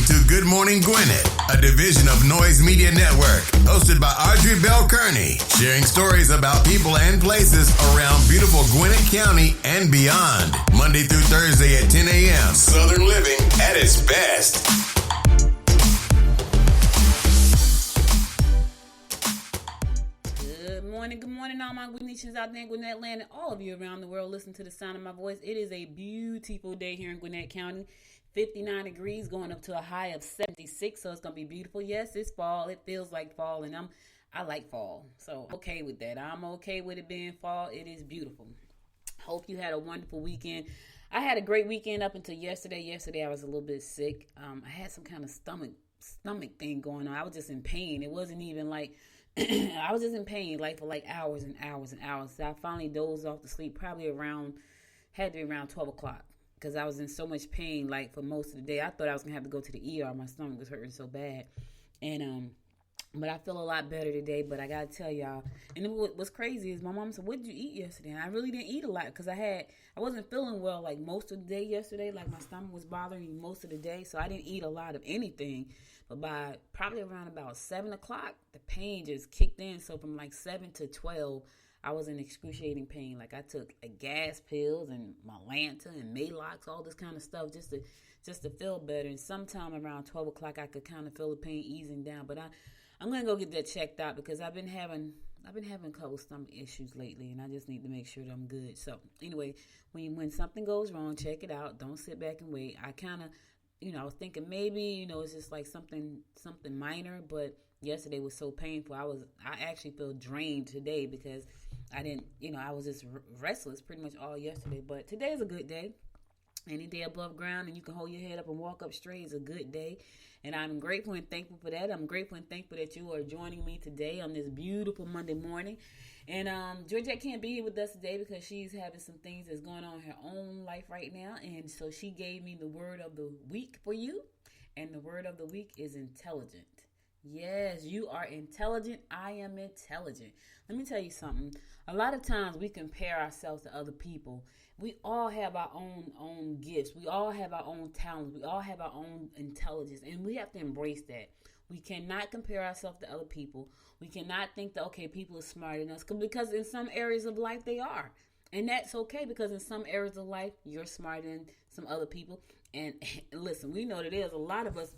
to Good Morning Gwinnett, a division of Noise Media Network, hosted by Audrey Bell Kearney, sharing stories about people and places around beautiful Gwinnett County and beyond. Monday through Thursday at 10 a.m. Southern living at its best. Good morning, all my Gwinnettians out there in Gwinnett land and all of you around the world. Listen to the sound of my voice. It is a beautiful day here in Gwinnett County. 59 degrees going up to a high of 76, so it's going to be beautiful. Yes, it's fall. It feels like fall, and I like fall, so I'm okay with that. I'm okay with it being fall. It is beautiful. Hope you had a wonderful weekend. I had a great weekend up until yesterday. Yesterday, I was a little bit sick. I had some kind of stomach thing going on. I was just in pain. It wasn't even like I was just in pain, like for like hours and hours and hours. So I finally dozed off to sleep, probably had to be around 12 o'clock. Because I was in so much pain, like, for most of the day. I thought I was going to have to go to the ER. My stomach was hurting so bad. And, but I feel a lot better today. But I got to tell y'all, and what's crazy is my mom said, what did you eat yesterday? And I really didn't eat a lot because I wasn't feeling well, like, most of the day yesterday. Like, my stomach was bothering me most of the day. So I didn't eat a lot of anything. But by probably around about 7 o'clock, the pain just kicked in. So from like 7 to 12, I was in excruciating pain. Like I took gas pills and Mylanta and Malox, all this kind of stuff just to feel better. And sometime around 12 o'clock, I could kind of feel the pain easing down. But I'm gonna go get that checked out because I've been having a couple stomach issues lately, and I just need to make sure that I'm good. So anyway, when something goes wrong, check it out. Don't sit back and wait. I kind of, I was thinking maybe it's just like something minor, but yesterday was so painful. I actually feel drained today because I didn't, I was just restless pretty much all yesterday. But today is a good day. Any day above ground and you can hold your head up and walk up straight is a good day. And I'm grateful and thankful for that. I'm grateful and thankful that you are joining me today on this beautiful Monday morning. And Georgette can't be here with us today because she's having some things that's going on in her own life right now. And so she gave me the word of the week for you. And the word of the week is intelligent. Yes, you are intelligent. I am intelligent. Let me tell you something. A lot of times we compare ourselves to other people. We all have our own gifts. We all have our own talents. We all have our own intelligence. And we have to embrace that. We cannot compare ourselves to other people. We cannot think that, okay, people are smarter than us. Because in some areas of life, they are. And that's okay because in some areas of life, you're smarter than some other people. And listen, we know that there's a lot of us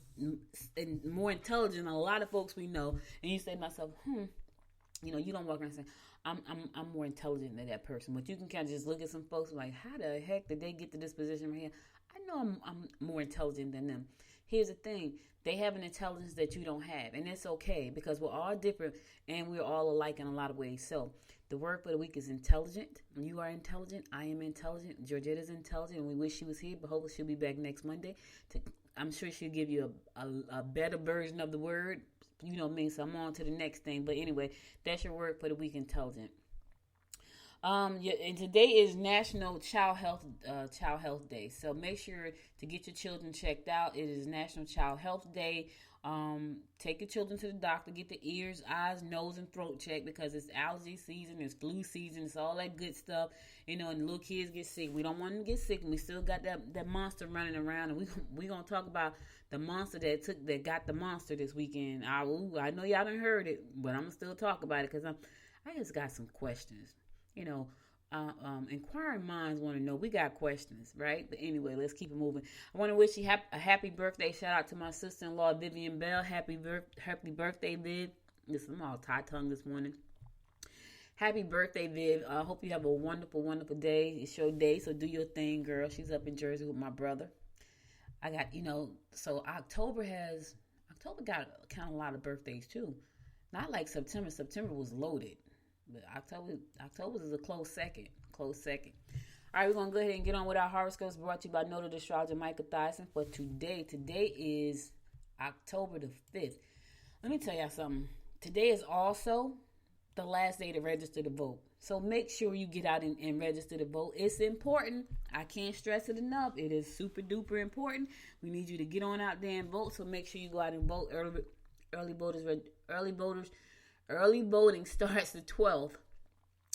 and more intelligent than a lot of folks we know. And you say to myself, you don't walk around saying, I'm more intelligent than that person. But you can kind of just look at some folks like, how the heck did they get to this position right here? I know I'm more intelligent than them. Here's the thing. They have an intelligence that you don't have. And it's okay because we're all different and we're all alike in a lot of ways. So the word for the week is intelligent. You are intelligent. I am intelligent. Georgette is intelligent. And we wish she was here, but hopefully she'll be back next Monday. I'm sure she'll give you a better version of the word. You know me, so I'm on to the next thing. But anyway, that's your word for the week, intelligent. And today is National Child Health Day. So make sure to get your children checked out. It is National Child Health Day. Take your children to the doctor, get the ears, eyes, nose, and throat checked because it's allergy season, it's flu season, it's all that good stuff. And little kids get sick. We don't want them to get sick, and we still got that monster running around. And we gonna talk about the monster that got the monster this weekend. I know y'all done heard it, but I'm gonna still talk about it because I just got some questions. Inquiring minds want to know. We got questions, right? But anyway, let's keep it moving. I want to wish you a happy birthday. Shout out to my sister-in-law, Vivian Bell. Happy birthday, Viv. Listen, I'm all tie-tongue this morning. Happy birthday, Viv. I hope you have a wonderful, wonderful day. It's your day, so do your thing, girl. She's up in Jersey with my brother. I got, so October got kind of a lot of birthdays, too. Not like September. September was loaded. But October is a close second. All right, we're going to go ahead and get on with our horoscopes brought to you by noted astrologer Michael Thyssen for today. Today is October the 5th. Let me tell y'all something. Today is also the last day to register to vote. So make sure you get out and register to vote. It's important. I can't stress it enough. It is super duper important. We need you to get on out there and vote. So make sure you go out and vote. Early voting starts the 12th.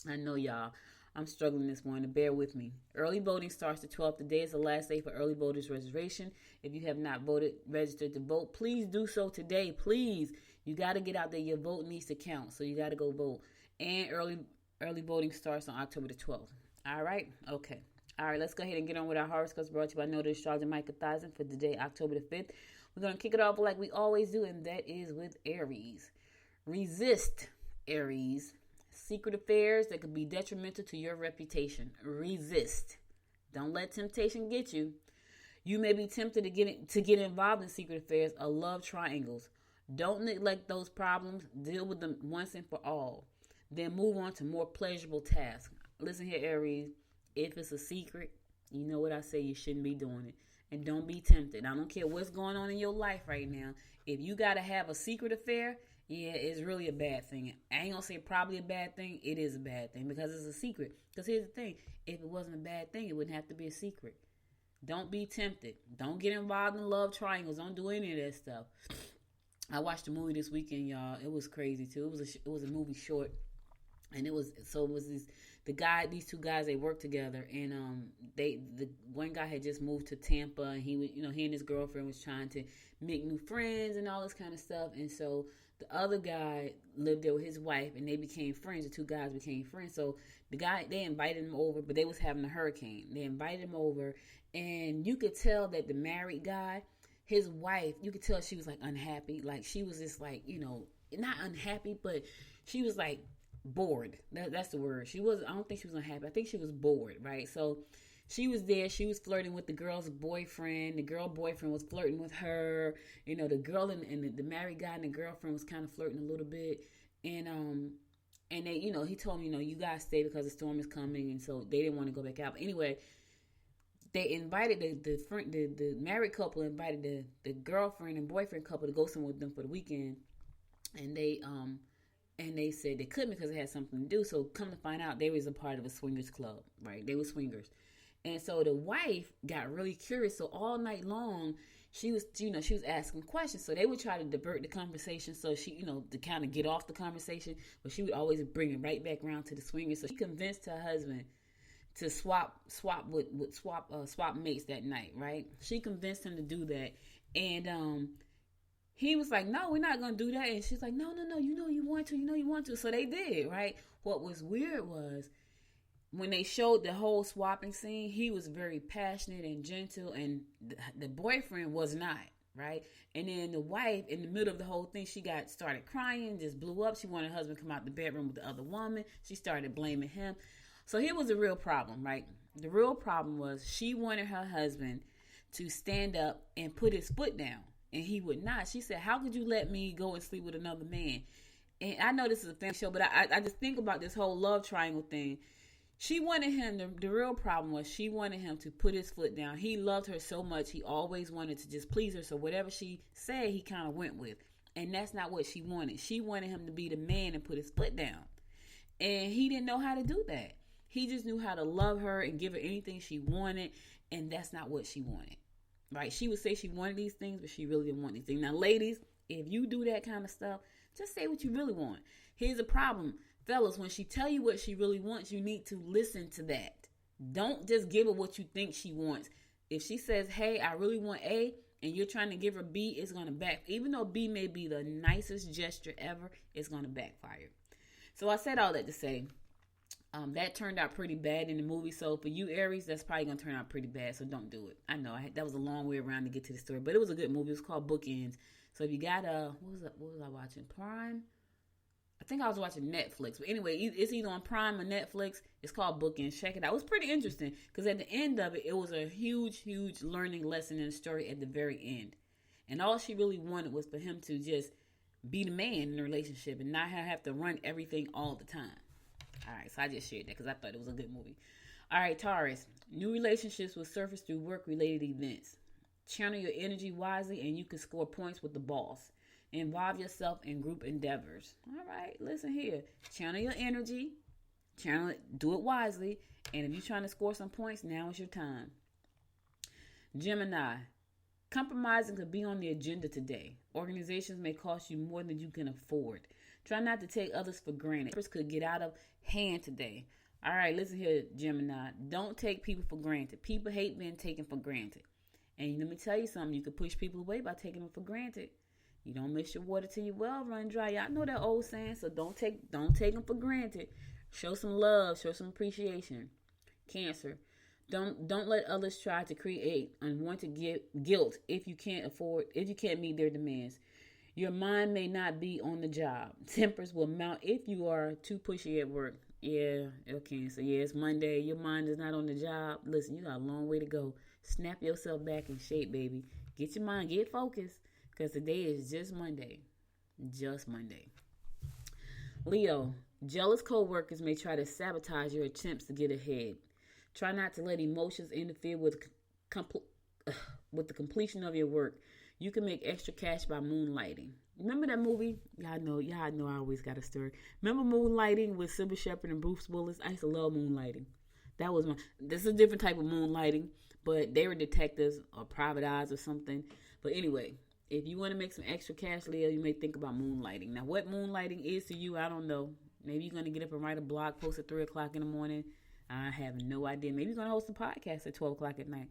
I know y'all. I'm struggling this morning. Bear with me. Early voting starts the 12th. Today is the last day for early voters registration. If you have not registered to vote, please do so today. Please. You got to get out there. Your vote needs to count. So you got to go vote. And early voting starts on October the 12th. All right? Okay. All right, let's go ahead and get on with our horoscopes brought to you by Notary Astrologer Micah Thison for today, October the 5th. We're going to kick it off like we always do, and that is with Aries. Resist, Aries. Secret affairs that could be detrimental to your reputation. Resist. Don't let temptation get you. You may be tempted to get involved in secret affairs or love triangles. Don't neglect those problems. Deal with them once and for all. Then move on to more pleasurable tasks. Listen here, Aries. If it's a secret, you know what I say, you shouldn't be doing it. And don't be tempted. I don't care what's going on in your life right now. If you got to have a secret affair, yeah, it's really a bad thing. I ain't going to say probably a bad thing. It is a bad thing because it's a secret. Because here's the thing. If it wasn't a bad thing, it wouldn't have to be a secret. Don't be tempted. Don't get involved in love triangles. Don't do any of that stuff. I watched a movie this weekend, y'all. It was crazy, too. It was a movie short. And these two guys, they worked together, and the one guy had just moved to Tampa, and he and his girlfriend was trying to make new friends and all this kind of stuff. And so the other guy lived there with his wife, and they became friends. The two guys became friends. So they invited him over, but they was having a hurricane. They invited him over, and you could tell that the married guy, his wife, you could tell she was like unhappy. Like she was just like, not unhappy, but she was like bored. That's the word. I don't think she was unhappy. I think she was bored, right? So she was there. She was flirting with the girl's boyfriend. The girl boyfriend was flirting with her. The girl and the married guy and the girlfriend was kind of flirting a little bit. And they, he told me, you guys stay because the storm is coming. And so they didn't want to go back out. But anyway, they invited the married couple invited the girlfriend and boyfriend couple to go somewhere with them for the weekend. And they said they couldn't because they had something to do. So come to find out, they was a part of a swingers club, right? They were swingers. And so the wife got really curious. So all night long, she was asking questions. So they would try to divert the conversation. So she, to kind of get off the conversation, but she would always bring it right back around to the swingers. So she convinced her husband to swap mates that night, right? She convinced him to do that. And, he was like, no, we're not going to do that. And she's like, no, you want to. So they did, right? What was weird was when they showed the whole swapping scene, he was very passionate and gentle, and the boyfriend was not, right? And then the wife, in the middle of the whole thing, she started crying, just blew up. She wanted her husband to come out the bedroom with the other woman. She started blaming him. So here was the real problem, right? The real problem was she wanted her husband to stand up and put his foot down. And he would not. She said, how could you let me go and sleep with another man? And I know this is a family show, but I just think about this whole love triangle thing. She wanted him, the real problem was she wanted him to put his foot down. He loved her so much. He always wanted to just please her. So whatever she said, he kind of went with. And that's not what she wanted. She wanted him to be the man and put his foot down. And he didn't know how to do that. He just knew how to love her and give her anything she wanted. And that's not what she wanted. Right? She would say she wanted these things, but she really didn't want these things. Now, ladies, if you do that kind of stuff, just say what you really want. Here's the problem. Fellas, when she tell you what she really wants, you need to listen to that. Don't just give her what you think she wants. If she says, hey, I really want A, and you're trying to give her B, it's going to even though B may be the nicest gesture ever, it's going to backfire. So I said all that to say, that turned out pretty bad in the movie. So for you, Aries, that's probably going to turn out pretty bad. So don't do it. I know that was a long way around to get to the story, but it was a good movie. It was called Bookends. So if you got what was I watching? Prime? I think I was watching Netflix. But anyway, it's either on Prime or Netflix. It's called Bookends. Check it out. It was pretty interesting because at the end of it, it was a huge, huge learning lesson in the story at the very end. And all she really wanted was for him to just be the man in the relationship and not have to run everything all the time. All right, so I just shared that because I thought it was a good movie. All right, Taurus. New relationships will surface through work-related events. Channel your energy wisely and you can score points with the boss. Involve yourself in group endeavors. All right, listen here. Channel your energy. Do it wisely. And if you're trying to score some points, now is your time. Gemini. Compromising could be on the agenda today. Organizations may cost you more than you can afford. Try not to take others for granted. Could get out of hand today. All right, listen here, Gemini. Don't take people for granted. People hate being taken for granted. And let me tell you something. You can push people away by taking them for granted. You don't miss your water till your well run dry. Y'all know that old saying. So don't take them for granted. Show some love. Show some appreciation. Cancer. Don't let others try to create unwanted guilt if you can't meet their demands. Your mind may not be on the job. Tempers will mount if you are too pushy at work. Yeah, Cancer. Yeah, it's Monday. Your mind is not on the job. Listen, you got a long way to go. Snap yourself back in shape, baby. Get your mind, get focused. Because today is just Monday. Just Monday. Leo, jealous co-workers may try to sabotage your attempts to get ahead. Try not to let emotions interfere with the completion of your work. You can make extra cash by moonlighting. Remember that movie? Y'all know I always got a story. Remember Moonlighting with Sybil Shepherd and Bruce Willis? I used to love Moonlighting. This is a different type of moonlighting, but they were detectives or private eyes or something. But anyway, if you want to make some extra cash, Leo, you may think about moonlighting. Now, what moonlighting is to you, I don't know. Maybe you're going to get up and write a blog post at 3 o'clock in the morning. I have no idea. Maybe you're going to host a podcast at 12 o'clock at night.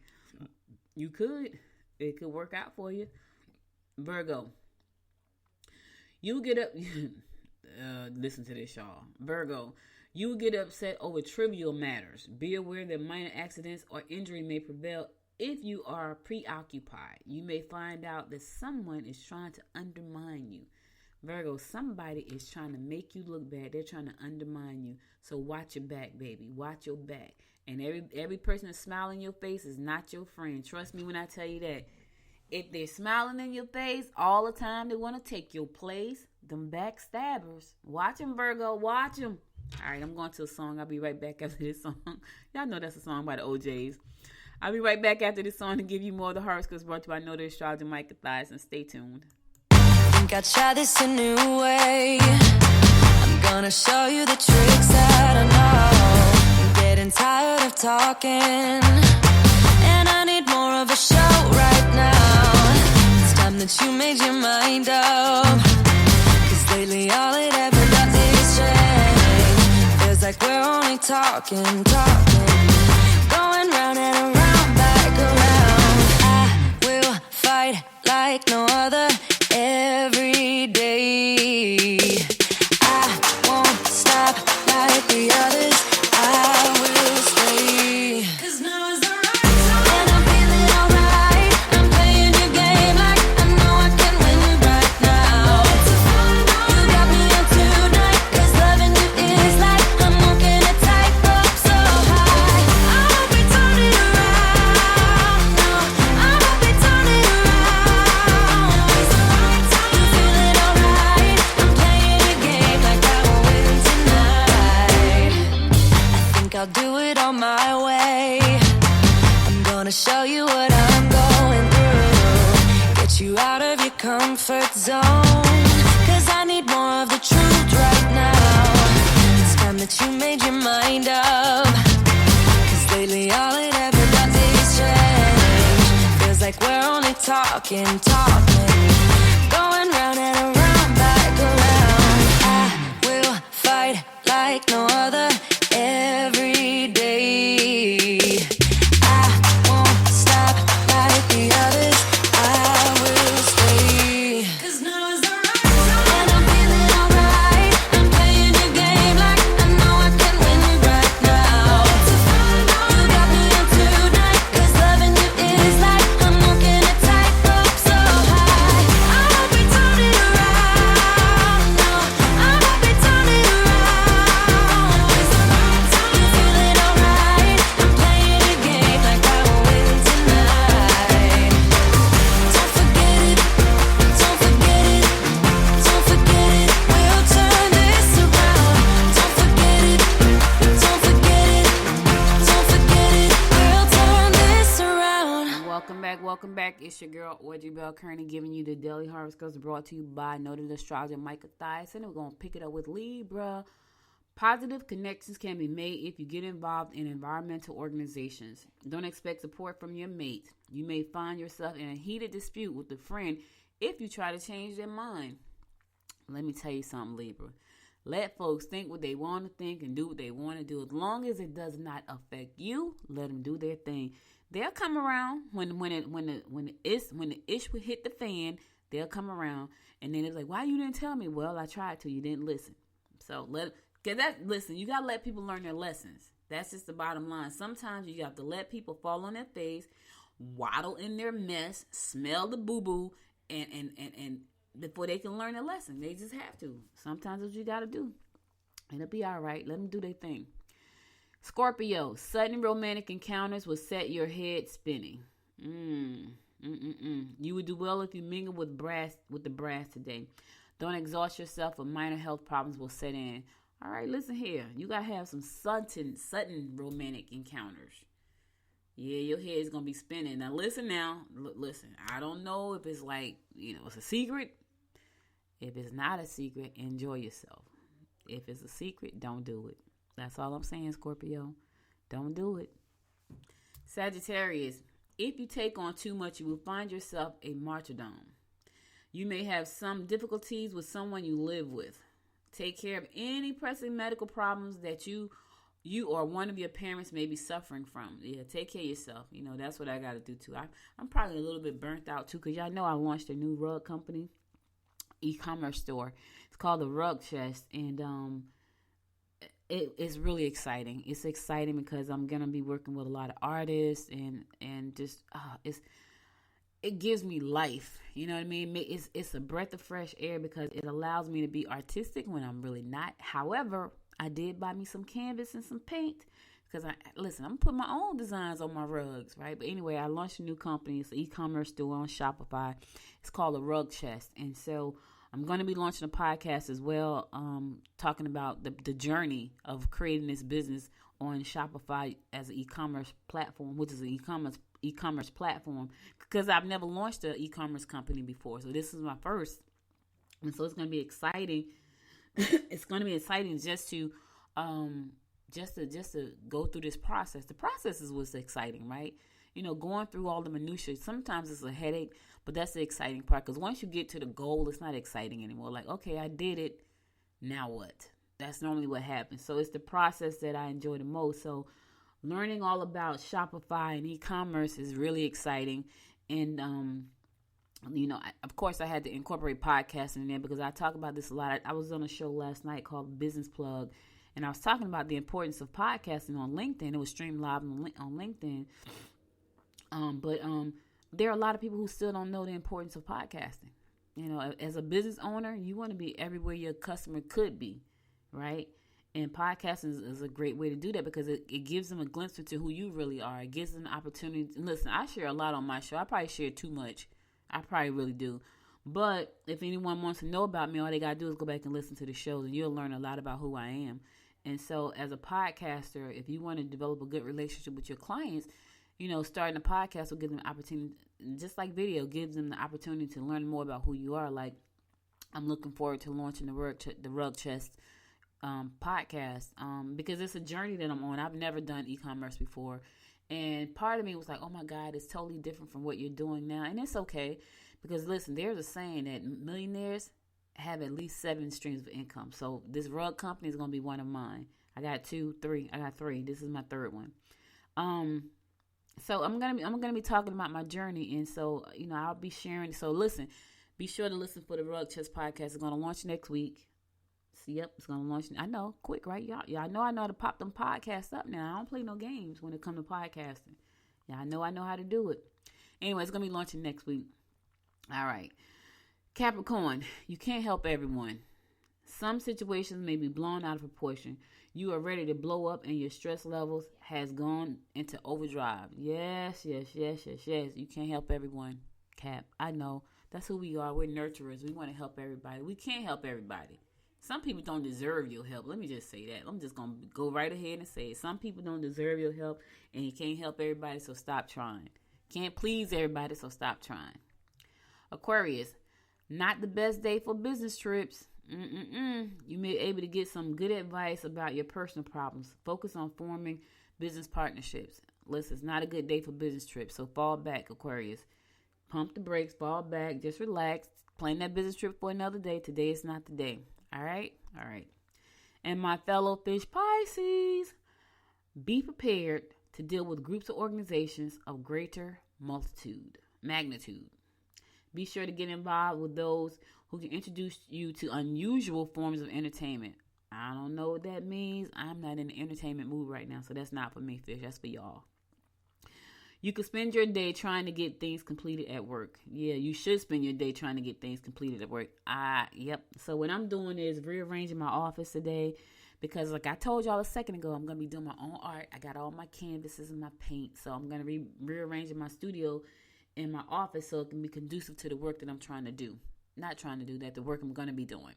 You could. It could work out for you. Virgo. You get up. Listen to this, y'all. Virgo. You will get upset over trivial matters. Be aware that minor accidents or injury may prevail if you are preoccupied. You may find out that someone is trying to undermine you. Virgo, somebody is trying to make you look bad. They're trying to undermine you. So watch your back, baby. Watch your back. And every person that's smiling in your face is not your friend. Trust me when I tell you that. If they're smiling in your face all the time, they want to take your place. Them backstabbers. Watch them, Virgo. Watch them. All right, I'm going to a song. I'll be right back after this song. Y'all know that's a song by the OJs. I'll be right back after this song to give you more of the horoscopes brought to you by Know the Astrologer, Micah Thies, and stay tuned. Think I'll try this a new way. I'm gonna show you the tricks that I know. I'm getting tired of talking, and I need more of a show right now. It's time that you made your mind up, 'cause lately all it ever does is change. Feels like we're only talking, going round and around, back around. I will fight like no other every day. I won't stop like the others. I will stay. 'Cause now is the right time, and I'm feeling alright. I'm playing your game like I know I can win right now. It's a fun night. You got me on tonight, 'cause loving you is like I'm walking a tightrope so high. I won't be turning around. No, I won't be turning around. It's the right time. You feeling alright? I'm playing your game like I will win tonight. I think I'll do it on my way. I'm gonna show you what I'm going through. Get you out of your comfort zone. 'Cause I need more of the truth right now. It's time that you made your mind up. 'Cause lately all it ever does is change. Feels like we're only talking, going round and around, back around. I will fight like no other every day. I won't stop like the others. I will stay. 'Cause now is the right time, and I'm feeling alright. I'm playing your game like I know I can win right now. It's a fun night. You got me on tonight, 'cause loving you is like I'm walking a tightrope so high. I won't be turning around. No, I won't be turning around. It's the right time. You feeling alright? I'm playing your game like I will win tonight. Don't forget it. Don't forget it. Don't forget it. We'll turn this around. Don't forget it. Don't forget it. Don't forget it. We'll turn this around. Welcome back. It's your girl, Audrey Bell Kearney, giving you the daily horoscopes brought to you by Know the Astrologer, Micah Thies. And we're going to pick it up with Libra. Positive connections can be made if you get involved in environmental organizations. Don't expect support from your mate. You may find yourself in a heated dispute with a friend if you try to change their mind. Let me tell you something, Libra. Let folks think what they want to think and do what they want to do. As long as it does not affect you, let them do their thing. They'll come around when the ish would hit the fan. They'll come around, and then it's like, why you didn't tell me? Well, I tried to. You didn't listen. So listen. You gotta let people learn their lessons. That's just the bottom line. Sometimes you have to let people fall on their face, waddle in their mess, smell the boo boo, and before they can learn a lesson. They just have to. Sometimes that's what you got to do. And it'll be all right. Let them do their thing. Scorpio, sudden romantic encounters will set your head spinning. You would do well if you mingle with the brass today. Don't exhaust yourself or minor health problems will set in. All right, listen here. You got to have some sudden romantic encounters. Yeah, your head's going to be spinning. Now, listen now. Listen, I don't know if it's like, it's a secret. If it's not a secret, enjoy yourself. If it's a secret, don't do it. That's all I'm saying, Scorpio. Don't do it. Sagittarius, if you take on too much, you will find yourself a martyrdom. You may have some difficulties with someone you live with. Take care of any pressing medical problems that you or one of your parents may be suffering from. Yeah, take care of yourself. That's what I got to do too. I'm probably a little bit burnt out too, because y'all know I launched a new rug company, e-commerce store. It's called the Rug Chest, and it's really exciting. It's exciting because I'm gonna be working with a lot of artists, and just it gives me life. You know what I mean? It's a breath of fresh air because it allows me to be artistic when I'm really not. However, I did buy me some canvas and some paint because I'm putting my own designs on my rugs, right? But anyway, I launched a new company. It's an e-commerce store on Shopify. It's called the Rug Chest, and so I'm going to be launching a podcast as well, talking about the journey of creating this business on Shopify as an e-commerce platform, which is an e-commerce platform, because I've never launched an e-commerce company before. So this is my first. And so it's going to be exciting. It's going to be exciting just to go through this process. The process is what's exciting, right? Going through all the minutiae, sometimes it's a headache, but that's the exciting part. Because once you get to the goal, it's not exciting anymore. Like, okay, I did it. Now what? That's normally what happens. So it's the process that I enjoy the most. So learning all about Shopify and e-commerce is really exciting. And, of course, I had to incorporate podcasting in there because I talk about this a lot. I was on a show last night called Business Plug, and I was talking about the importance of podcasting on LinkedIn. It was streamed live on LinkedIn. But there are a lot of people who still don't know the importance of podcasting. As a business owner, you want to be everywhere your customer could be, right? And podcasting is a great way to do that because it gives them a glimpse into who you really are. It gives them an opportunity. Listen, I share a lot on my show. I probably share too much. I probably really do. But if anyone wants to know about me, all they got to do is go back and listen to the shows, and you'll learn a lot about who I am. And so as a podcaster, if you want to develop a good relationship with your clients, starting a podcast will give them an opportunity, just like video, gives them the opportunity to learn more about who you are. Like, I'm looking forward to launching the Rug Chest podcast because it's a journey that I'm on. I've never done e-commerce before. And part of me was like, oh, my God, it's totally different from what you're doing now. And it's okay because, listen, there's a saying that millionaires have at least 7 streams of income. So this rug company is going to be one of mine. I got 3. This is my third one. So I'm gonna be talking about my journey, and so I'll be sharing. So listen, be sure to listen for the Rug Chest podcast. It's gonna launch next week. Yep, it's gonna launch. I know, quick, right, y'all? Yeah, I know how to pop them podcasts up now. I don't play no games when it comes to podcasting. Yeah, I know how to do it. Anyway, it's gonna be launching next week. All right, Capricorn, you can't help everyone. Some situations may be blown out of proportion. You are ready to blow up and your stress levels has gone into overdrive. Yes. You can't help everyone, Cap. I know. That's who we are. We're nurturers. We want to help everybody. We can't help everybody. Some people don't deserve your help. Let me just say that. I'm just going to go right ahead and say it. Some people don't deserve your help, and you can't help everybody, so stop trying. Can't please everybody, so stop trying. Aquarius, not the best day for business trips. You may be able to get some good advice about your personal problems. Focus on forming business partnerships. Listen, it's not a good day for business trips, so fall back, Aquarius. Pump the brakes, fall back, just relax. Plan that business trip for another day. Today is not the day. All right? And my fellow fish Pisces, be prepared to deal with groups or organizations of greater magnitude. Be sure to get involved with those who can introduce you to unusual forms of entertainment. I don't know what that means. I'm not in the entertainment mood right now, so that's not for me, fish. That's for y'all. You can spend your day trying to get things completed at work. Yeah, you should spend your day trying to get things completed at work. Yep. So what I'm doing is rearranging my office today because like I told y'all a second ago, I'm going to be doing my own art. I got all my canvases and my paint. So I'm going to be rearranging my studio in my office so it can be conducive to the work that I'm trying to do. Not trying to do that, the work I'm going to be doing.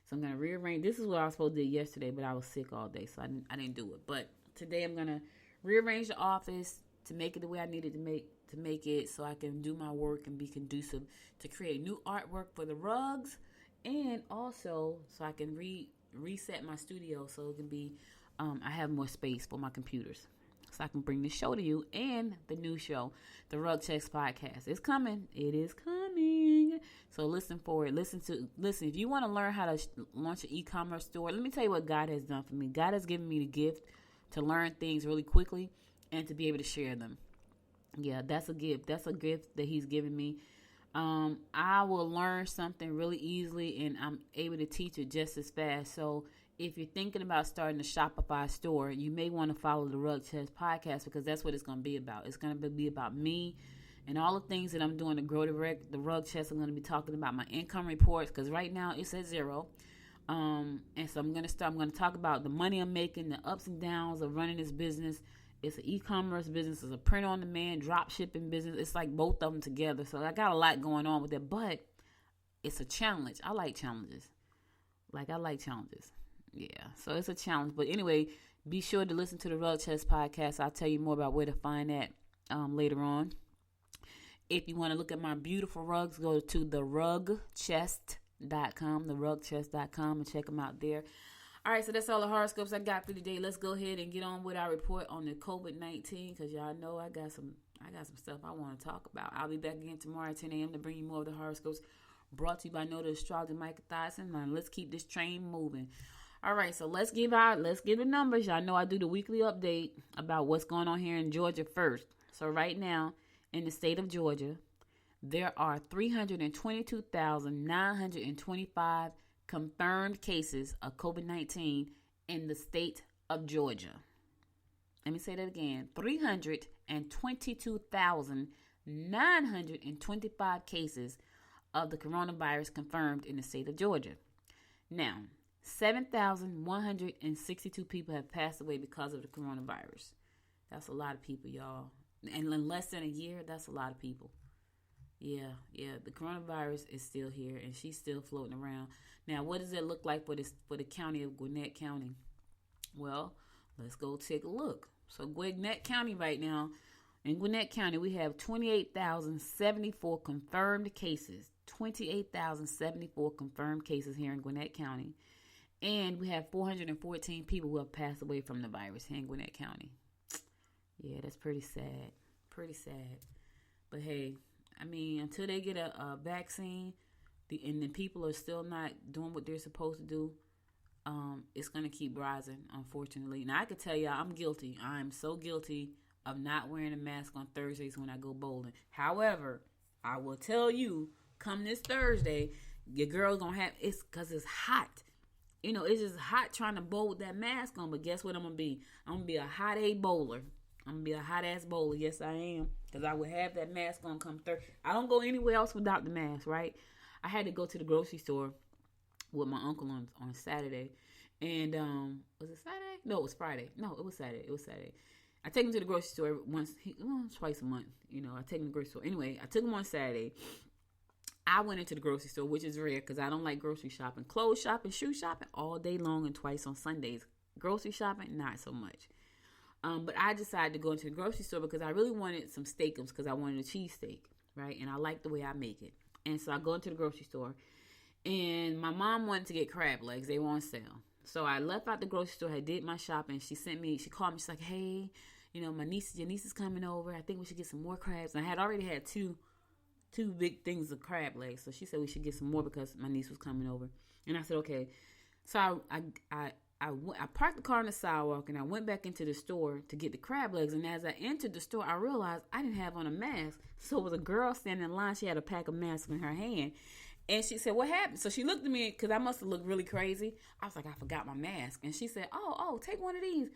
So I'm going to rearrange. This is what I was supposed to do yesterday, but I was sick all day, so I didn't do it. But today I'm going to rearrange the office to make it the way I needed to make it so I can do my work and be conducive to create new artwork for the rugs and also so I can reset my studio so it can be, I have more space for my computers. So I can bring the show to you and the new show, the Rug Checks podcast. It's coming. It is coming. So listen for it. Listen. If you want to learn how to launch an e-commerce store, let me tell you what God has done for me. God has given me the gift to learn things really quickly and to be able to share them. Yeah, that's a gift. That's a gift that he's given me. I will learn something really easily and I'm able to teach it just as fast. So if you're thinking about starting a Shopify store, you may want to follow the Rug Checks podcast because that's what it's going to be about. It's going to be about me and all the things that I'm doing to grow the Rug Checks. I'm going to be talking about my income reports because right now it's at zero. And so I'm going to talk about the money I'm making, the ups and downs of running this business. It's an e-commerce business. It's a print-on-demand, drop-shipping business. It's like both of them together. So I got a lot going on with it, but it's a challenge. I like challenges. Yeah, so it's a challenge. But anyway, be sure to listen to the Rug Checks podcast. I'll tell you more about where to find that later on. If you want to look at my beautiful rugs, go to therugchest.com, and check them out there. All right, so that's all the horoscopes I got for today. Let's go ahead and get on with our report on the COVID-19 because y'all know I got some stuff I want to talk about. I'll be back again tomorrow at 10 a.m. to bring you more of the horoscopes brought to you by Noted Astrologer Micah Thyssen. Now let's keep this train moving. All right, so let's give the numbers. Y'all know I do the weekly update about what's going on here in Georgia first. So right now in the state of Georgia, there are 322,925 confirmed cases of COVID-19 in the state of Georgia. Let me say that again. 322,925 cases of the coronavirus confirmed in the state of Georgia. Now, 7,162 people have passed away because of the coronavirus. That's a lot of people, y'all. And in less than a year, that's a lot of people. Yeah, the coronavirus is still here and she's still floating around. Now, what does it look like for the county of Gwinnett County? Well, let's go take a look. So Gwinnett County right now, in Gwinnett County, we have 28,074 confirmed cases. 28,074 confirmed cases here in Gwinnett County. And we have 414 people who have passed away from the virus here in Gwinnett County. Yeah, that's pretty sad. Pretty sad. But hey, I mean, until they get a vaccine, and the people are still not doing what they're supposed to do, it's going to keep rising, unfortunately. Now, I can tell y'all, I'm guilty. I'm so guilty of not wearing a mask on Thursdays when I go bowling. However, I will tell you, come this Thursday, your girl's going to have, it's because it's hot. You know, it's just hot trying to bowl with that mask on, but guess what I'm going to be? I'm going to be a hot A bowler. I'm going to be a hot-ass bowler. Yes, I am. Because I would have that mask on come Thursday. I don't go anywhere else without the mask, right? I had to go to the grocery store with my uncle on Saturday. And, was it Saturday? No, it was Friday. No, it was Saturday. I take him to the grocery store twice a month. You know, I take him to the grocery store. Anyway, I took him on Saturday. I went into the grocery store, which is rare because I don't like grocery shopping. Clothes shopping, shoe shopping all day long and twice on Sundays. Grocery shopping, not so much. But I decided to go into the grocery store because I really wanted some steakums because I wanted a cheesesteak, right? And I like the way I make it. And so I go into the grocery store and my mom wanted to get crab legs. They were on sale. So I left out the grocery store. I did my shopping. She called me. She's like, hey, you know, your niece is coming over. I think we should get some more crabs. And I had already had two big things of crab legs. So she said we should get some more because my niece was coming over. And I said, okay. So I parked the car on the sidewalk and I went back into the store to get the crab legs. And as I entered the store, I realized I didn't have on a mask. So it was a girl standing in line. She had a pack of masks in her hand. And she said, what happened? So she looked at me because I must have looked really crazy. I was like, I forgot my mask. And she said, oh, take one of these.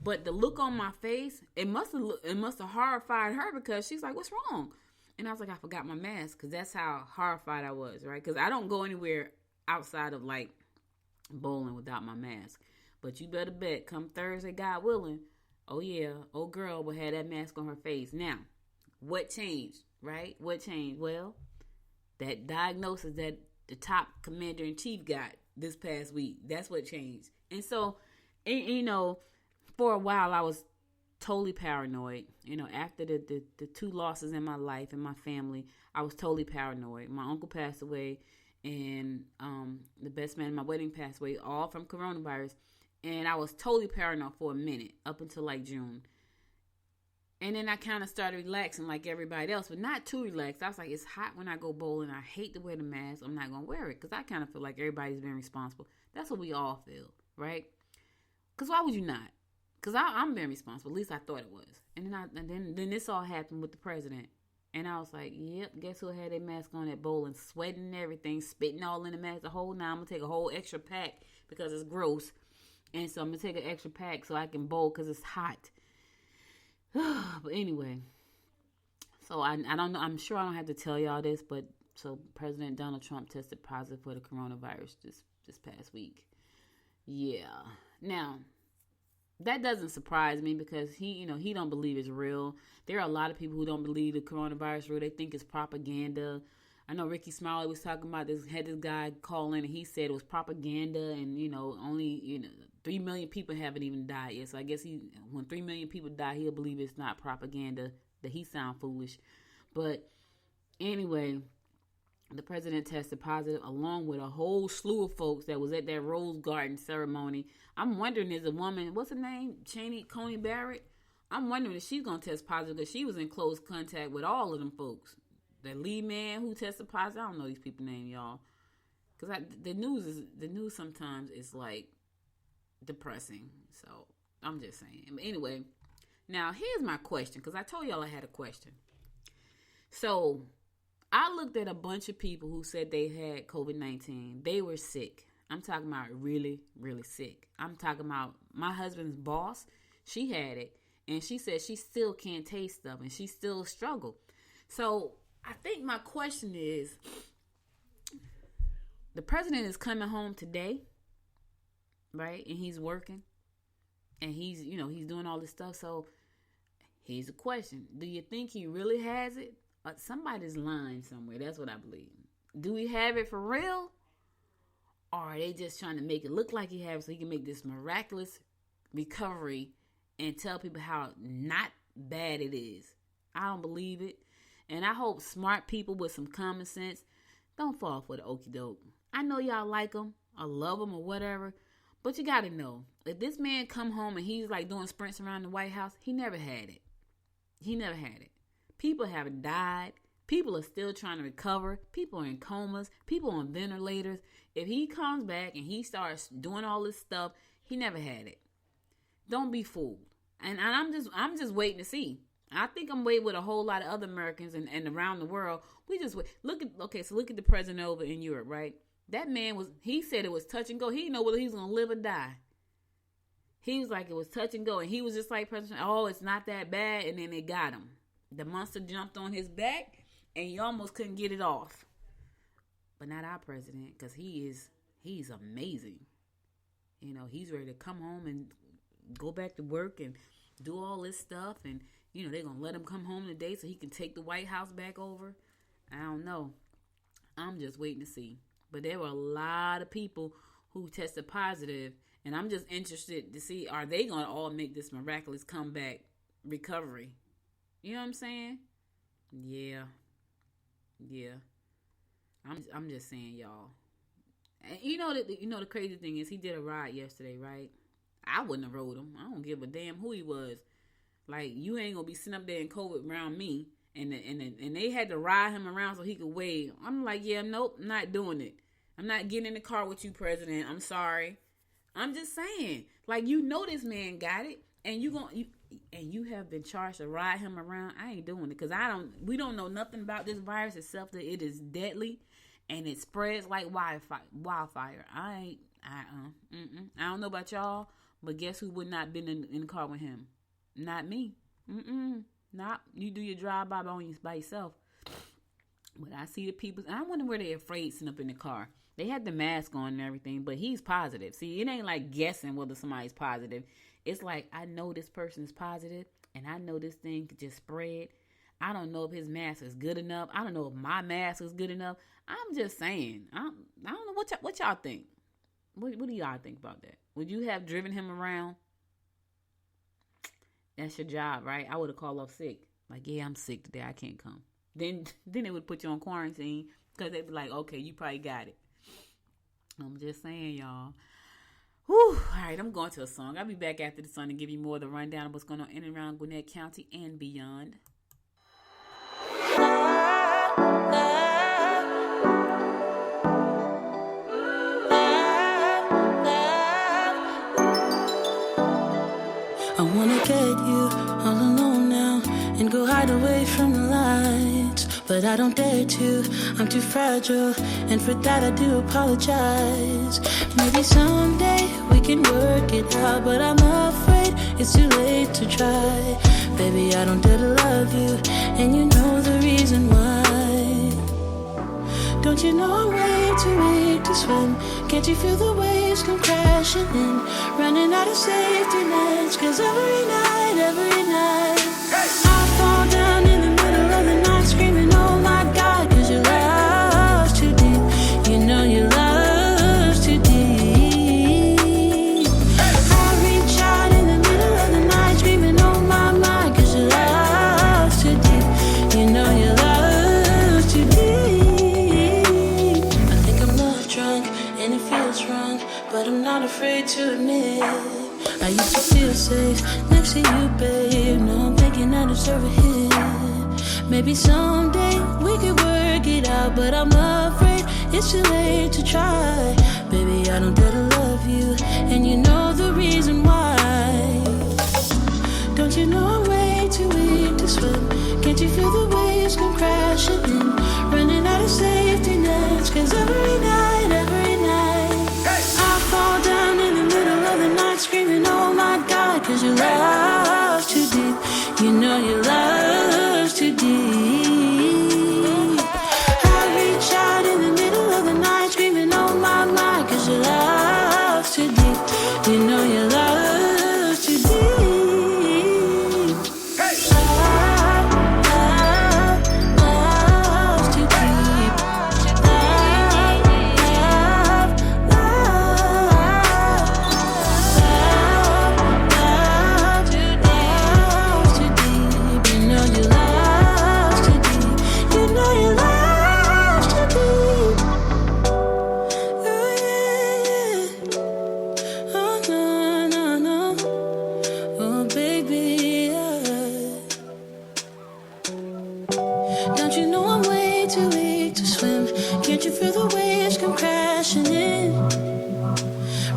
But the look on my face, it must have horrified her because she's like, what's wrong? And I was like, I forgot my mask, because that's how horrified I was, right? Because I don't go anywhere outside of like bowling without my mask. But you better bet, come Thursday, God willing, oh yeah, old girl will have that mask on her face. Now, what changed, right? What changed? Well, that diagnosis that the top commander-in-chief got this past week, that's what changed. And so, for a while, I was totally paranoid. After the two losses in my life and my family, I was totally paranoid. My uncle passed away, and the best man at my wedding passed away, all from coronavirus. And I was totally paranoid for a minute, up until like June. And then I kind of started relaxing like everybody else, but not too relaxed. I was like, it's hot when I go bowling. I hate to wear the mask. I'm not going to wear it, because I kind of feel like everybody's being responsible. That's what we all feel, right? Because why would you not? Because I'm being responsible. At least I thought it was. And then this all happened with the president. And I was like, yep, guess who had their mask on at bowling, sweating and everything, spitting all in the mask the whole night. I'm going to take a whole extra pack because it's gross. And so I'm going to take an extra pack so I can bowl because it's hot. But anyway, so I don't know. I'm sure I don't have to tell y'all this, but so President Donald Trump tested positive for the coronavirus this past week. Yeah. Now, that doesn't surprise me because he don't believe it's real. There are a lot of people who don't believe the coronavirus is real. They think it's propaganda. I know Ricky Smiley was talking about this, had this guy call in and he said it was propaganda, and only 3 million people haven't even died yet. So I guess when 3 million people die, he'll believe it's not propaganda, that he sound foolish. But anyway, the president tested positive along with a whole slew of folks that was at that Rose Garden ceremony. I'm wondering, is a woman, what's her name? Coney Barrett? I'm wondering if she's going to test positive because she was in close contact with all of them folks. That lead man who tested positive, I don't know these people's name, y'all. Because the news sometimes is like depressing. So I'm just saying. But anyway, now here's my question, because I told y'all I had a question. So I looked at a bunch of people who said they had COVID-19. They were sick. I'm talking about really, really sick. I'm talking about my husband's boss. She had it, and she said she still can't taste stuff, and she still struggled. So I think my question is, the president is coming home today, right? And he's working, and he's doing all this stuff. So here's the question. Do you think he really has it? Somebody's lying somewhere. That's what I believe. Do he have it for real? Or are they just trying to make it look like he has it so he can make this miraculous recovery and tell people how not bad it is? I don't believe it. And I hope smart people with some common sense don't fall for the okie doke. I know y'all like him or love him or whatever, but you got to know, if this man come home and he's like doing sprints around the White House, he never had it. He never had it. People have died. People are still trying to recover. People are in comas. People on ventilators. If he comes back and he starts doing all this stuff, he never had it. Don't be fooled. And I'm just waiting to see. I think I'm waiting with a whole lot of other Americans and around the world. We just wait. Look at the president over in Europe, right? That man he said it was touch and go. He didn't know whether he was going to live or die. He was like, it was touch and go. And he was just like, President, oh, it's not that bad. And then they got him. The monster jumped on his back and he almost couldn't get it off. But not our president, because he's amazing. He's ready to come home and go back to work and do all this stuff. And they're going to let him come home today so he can take the White House back over. I don't know. I'm just waiting to see. But there were a lot of people who tested positive. And I'm just interested to see, are they going to all make this miraculous comeback recovery? You know what I'm saying? Yeah. I'm just saying, y'all. And the crazy thing is, he did a ride yesterday, right? I wouldn't have rode him. I don't give a damn who he was. Like, you ain't gonna be sitting up there in COVID around me, and they had to ride him around so he could wave. I'm like, yeah, nope, I'm not doing it. I'm not getting in the car with you, President. I'm sorry. I'm just saying, like, you know this man got it, and you have been charged to ride him around. I ain't doing it because we don't know nothing about this virus except that it is deadly and it spreads like wildfire. I don't know about y'all, but guess who would not been in the car with him? Not me. Not you. Do your drive by yourself. But I see the people, and I wonder where they're afraid sitting up in the car. They had the mask on and everything, but he's positive. See, it ain't like guessing whether somebody's positive. It's like, I know this person is positive, and I know this thing could just spread. I don't know if his mask is good enough. I don't know if my mask is good enough. I'm just saying. I don't know what y'all think. What do y'all think about that? Would you have driven him around? That's your job, right? I would have called off sick. Like, yeah, I'm sick today. I can't come. Then they would put you on quarantine because they'd be like, okay, you probably got it. I'm just saying, y'all. Whew. All right, I'm going to a song. I'll be back after the song to give you more of the rundown of what's going on in and around Gwinnett County and beyond. I wanna get you all alone now and go hide away from the lights, but I don't dare to. I'm too fragile, and for that I do apologize. Maybe someday we can work it out, but I'm afraid it's too late to try. Baby, I don't dare to love you, and you know the reason why. Don't you know I'm way too weak to swim? Can't you feel the waves come crashing in? Running out of safety nets, 'cause every night I fall down in the middle of the night screaming, oh my God, 'cause your love's too deep. You know your love's too deep. I reach out in the middle of the night screaming, oh my, 'cause your love's too deep. You know your love's too deep. I think I'm love drunk and it feels wrong, but I'm not afraid to admit I used to feel safe next to you, babe. Now I'm thinking I deserve a hit. Maybe someday we could work it out, but I'm afraid it's too late to try. Baby, I don't dare to love you, and you know the reason why. Don't you know I'm way too weak to swim? Can't you feel the waves come crashing in? Running out of safety nets, 'cause every night I fall down in the middle of the night screaming, oh my God, 'cause your love's too deep. You know your love's too deep. I reach out in the middle of the night screaming, oh my, 'cause your love's too deep. You know your love's too deep. Love's too deep. Don't you know I'm way too weak to swim? Can't you feel the waves come crashing in?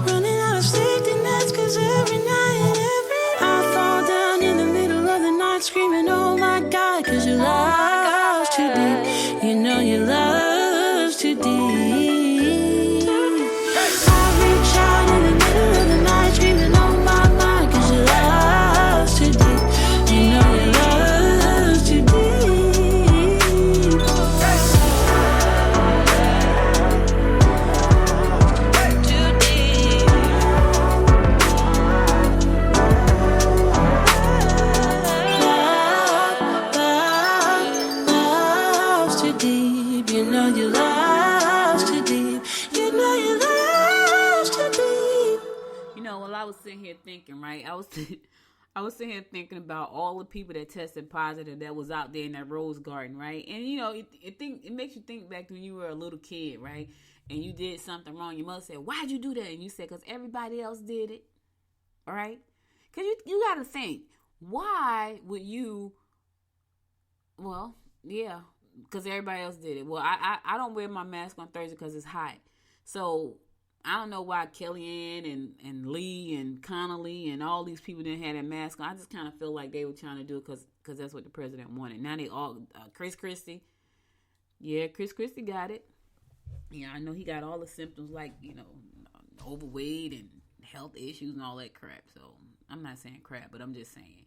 Running out of safety nets, 'cause every night I fall down in the middle of the night screaming, oh my God, 'cause your love's too deep. You know your love's too deep. I reach out in the middle of the night screaming, oh my, 'cause your love's too deep. You know your love's too deep. Love's too deep. You know your love's too deep. You know your love's too deep. You know, while I was sitting here thinking, right, I was sitting here thinking about all the people that tested positive that was out there in that rose garden, right? And you know, it makes you think back to when you were a little kid, right? And you did something wrong. Your mother said, "Why'd you do that?" And you said, "Because everybody else did it." All right? Because you got to think, why would you? Well, yeah, because everybody else did it. Well, I don't wear my mask on Thursday because it's hot. So I don't know why Kellyanne and Lee and Connolly and all these people didn't have that mask on. I just kind of feel like they were trying to do it because that's what the president wanted. Now they all, Chris Christie. Yeah, Chris Christie got it. Yeah, I know he got all the symptoms like, overweight and health issues and all that crap. So I'm not saying crap, but I'm just saying.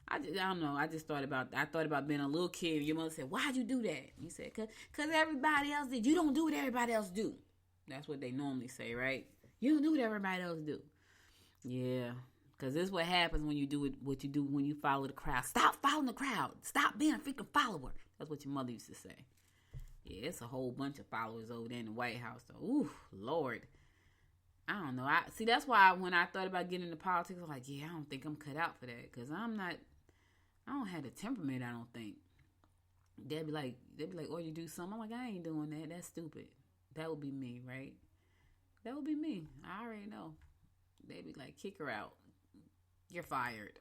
I don't know. I thought about being a little kid. Your mother said, "Why'd you do that?" You said, "Cause everybody else did. You don't do what everybody else do." That's what they normally say, right? You don't do what everybody else do. Yeah, because this is what happens when you do what you do when you follow the crowd. Stop following the crowd. Stop being a freaking follower. That's what your mother used to say. Yeah, it's a whole bunch of followers over there in the White House, though. Ooh, Lord. I don't know. See, that's why when I thought about getting into politics, I was like, yeah, I don't think I'm cut out for that. Because I don't have the temperament, I don't think. They'd be like, oh, you do something? I'm like, I ain't doing that. That's stupid. That would be me, right? That would be me. I already know. They'd be like, kick her out. You're fired.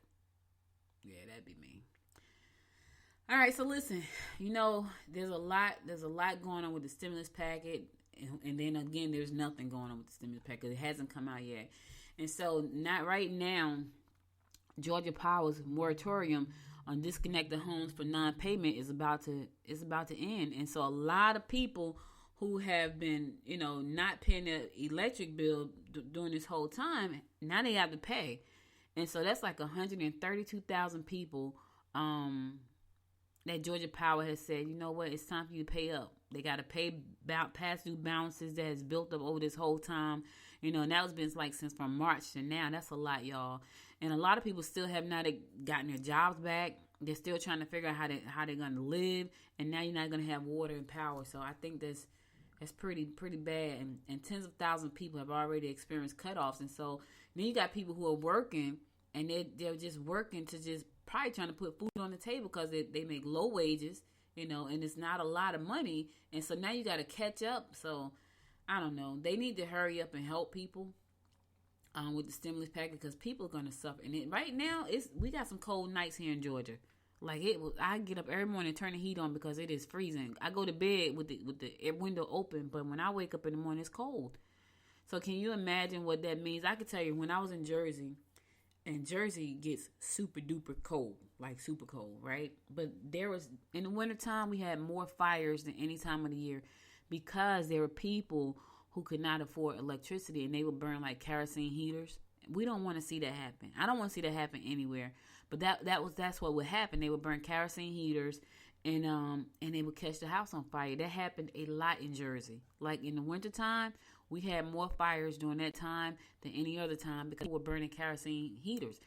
Yeah, that'd be me. All right, so listen, there's a lot going on with the stimulus package, and then again, there's nothing going on with the stimulus package. It hasn't come out yet, and so not right now. Georgia Power's moratorium on disconnected homes for non-payment is about to end, and so a lot of people who have been not paying their electric bill during this whole time, now they have to pay, and so that's like 132,000 people. That Georgia Power has said, you know what, it's time for you to pay up. They got to pay past due balances that has built up over this whole time. And that was been like since from March to now. That's a lot, y'all. And a lot of people still have not gotten their jobs back. They're still trying to figure out how they're going to live. And now you're not going to have water and power. So I think that's pretty bad. And tens of thousands of people have already experienced cutoffs. And so then you got people who are working, and they're just working to just probably trying to put food on the table because they make low wages, and it's not a lot of money. And so now you got to catch up. So I don't know. They need to hurry up and help people with the stimulus package because people are going to suffer. And right now, we got some cold nights here in Georgia. Like I get up every morning and turn the heat on because it is freezing. I go to bed with the window open, but when I wake up in the morning, it's cold. So can you imagine what that means? I could tell you when I was in Jersey. And Jersey gets super duper cold, like super cold, right? But in the wintertime, we had more fires than any time of the year because there were people who could not afford electricity and they would burn like kerosene heaters. We don't want to see that happen. I don't want to see that happen anywhere. But that's what would happen. They would burn kerosene heaters and they would catch the house on fire. That happened a lot in Jersey. Like in the wintertime, we had more fires during that time than any other time because we were burning kerosene heaters.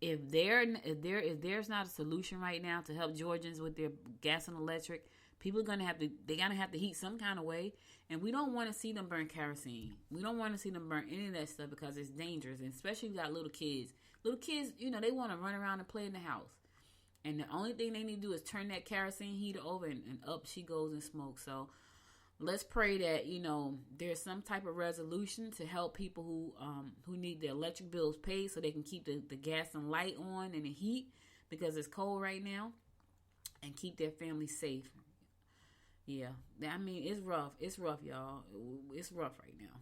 If there's not a solution right now to help Georgians with their gas and electric, people are gonna have to heat some kind of way, and we don't want to see them burn kerosene. We don't want to see them burn any of that stuff because it's dangerous, and especially if you got little kids. Little kids, they want to run around and play in the house, and the only thing they need to do is turn that kerosene heater over, and up she goes in smoke. So let's pray that there's some type of resolution to help people who need their electric bills paid so they can keep the gas and light on and the heat because it's cold right now, and keep their family safe. Yeah, I mean it's rough. It's rough, y'all. It's rough right now.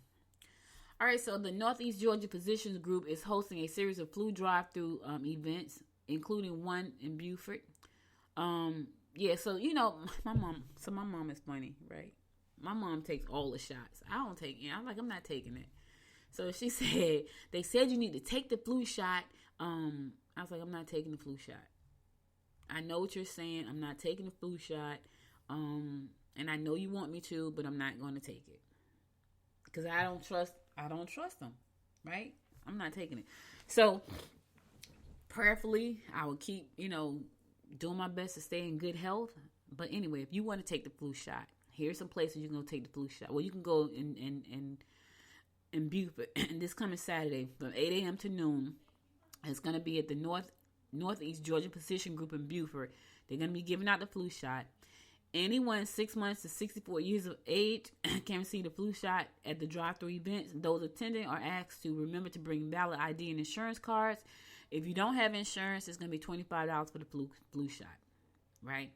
All right, so the Northeast Georgia Physicians Group is hosting a series of flu drive-through events, including one in Beaufort. Yeah, so my mom is funny, right? My mom takes all the shots. I don't take it. I'm not taking it. So she said, they said you need to take the flu shot. I was like, I'm not taking the flu shot. I know what you're saying. I'm not taking the flu shot. And I know you want me to, but I'm not going to take it. Because I don't trust them. Right? I'm not taking it. So prayerfully, I will keep, doing my best to stay in good health. But anyway, if you want to take the flu shot, here's some places you can go take the flu shot. Well, you can go in Beaufort. And this coming Saturday from 8 a.m. to noon. It's going to be at the Northeast Georgia Physician Group in Beaufort. They're going to be giving out the flu shot. Anyone 6 months to 64 years of age can receive the flu shot at the drive-thru events. Those attending are asked to remember to bring valid ID and insurance cards. If you don't have insurance, it's going to be $25 for the flu shot, right?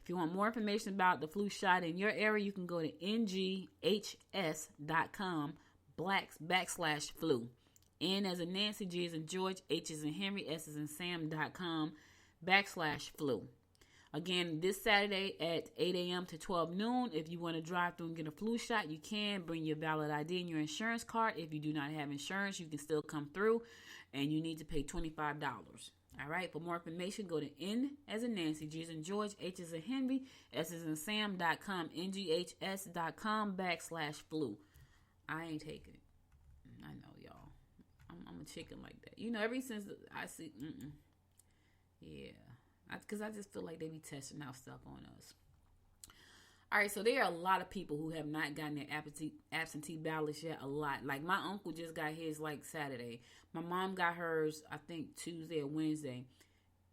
If you want more information about the flu shot in your area, you can go to NGHS.com /flu. N as in Nancy, G as in George, H as in Henry, S as in Sam.com /flu. Again, this Saturday at 8 a.m. to 12 noon. If you want to drive through and get a flu shot, you can. Bring your valid ID and your insurance card. If you do not have insurance, you can still come through, and you need to pay $25. All right. For more information, go to N as in Nancy, G as in George, H as in Henry, S as in Sam.com, NGHS.com /flu. I ain't taking it. I know, y'all. I'm a chicken like that. You know, ever since I see, yeah. Because I just feel like they be testing out stuff on us. All right, so there are a lot of people who have not gotten their absentee ballots yet. A lot. Like, my uncle just got his, like, Saturday. My mom got hers, I think, Tuesday or Wednesday.